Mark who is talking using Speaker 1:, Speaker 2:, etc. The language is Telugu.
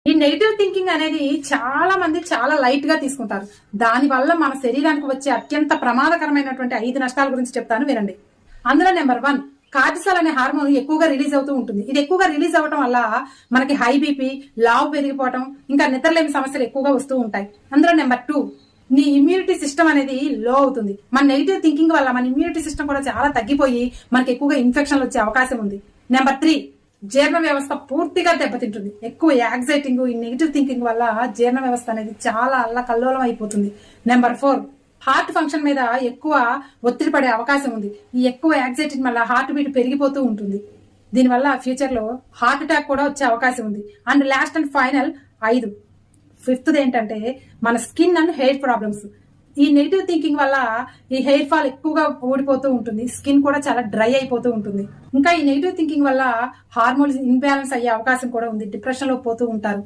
Speaker 1: ఈ నెగిటివ్ థింకింగ్ అనేది చాలా మంది చాలా లైట్ గా తీసుకుంటారు. దాని వల్ల మన శరీరానికి వచ్చే అత్యంత ప్రమాదకరమైనటువంటి 5 నష్టాల గురించి చెప్తాను, వినండి. అందులో నెంబర్ 1, కార్టిసాల్ అనే హార్మోన్ ఎక్కువగా రిలీజ్ అవుతూ ఉంటుంది. ఇది ఎక్కువగా రిలీజ్ అవ్వడం వల్ల మనకి హై బీపీ, లావు పెరిగిపోవడం, ఇంకా నిద్రలేని సమస్యలు ఎక్కువగా వస్తూ ఉంటాయి. అందులో నెంబర్ 2, నీ ఇమ్యూనిటీ సిస్టమ్ అనేది లో అవుతుంది. మన నెగిటివ్ థింకింగ్ వల్ల మన ఇమ్యూనిటీ సిస్టమ్ కూడా చాలా తగ్గిపోయి మనకి ఎక్కువగా ఇన్ఫెక్షన్లు వచ్చే అవకాశం ఉంది. నెంబర్ 3, జీర్ణ వ్యవస్థ పూర్తిగా దెబ్బతింటుంది. ఎక్కువ యాంగ్జైటింగ్, ఈ నెగిటివ్ థింకింగ్ వల్ల జీర్ణ వ్యవస్థ అనేది చాలా అల్లకల్లోలం అయిపోతుంది. నెంబర్ 4, హార్ట్ ఫంక్షన్ మీద ఎక్కువ ఒత్తిడి పడే అవకాశం ఉంది. ఈ ఎక్కువ యాంగ్జైటీ వల్ల హార్ట్ బీట్ పెరిగిపోతూ ఉంటుంది. దీనివల్ల ఫ్యూచర్ లో హార్ట్ అటాక్ కూడా వచ్చే అవకాశం ఉంది. And last and final 5, 5th ఏంటంటే మన స్కిన్ అండ్ హెయిర్ ప్రాబ్లమ్స్. ఈ నెగిటివ్ థింకింగ్ వల్ల ఈ హెయిర్ ఫాల్ ఎక్కువగా ఊడిపోతూ ఉంటుంది. స్కిన్ కూడా చాలా డ్రై అయిపోతూ ఉంటుంది. ఇంకా ఈ నెగిటివ్ థింకింగ్ వల్ల హార్మోన్స్ ఇంబ్యాలెన్స్ అయ్యే అవకాశం కూడా ఉంది. డిప్రెషన్ లో పోతూ ఉంటారు.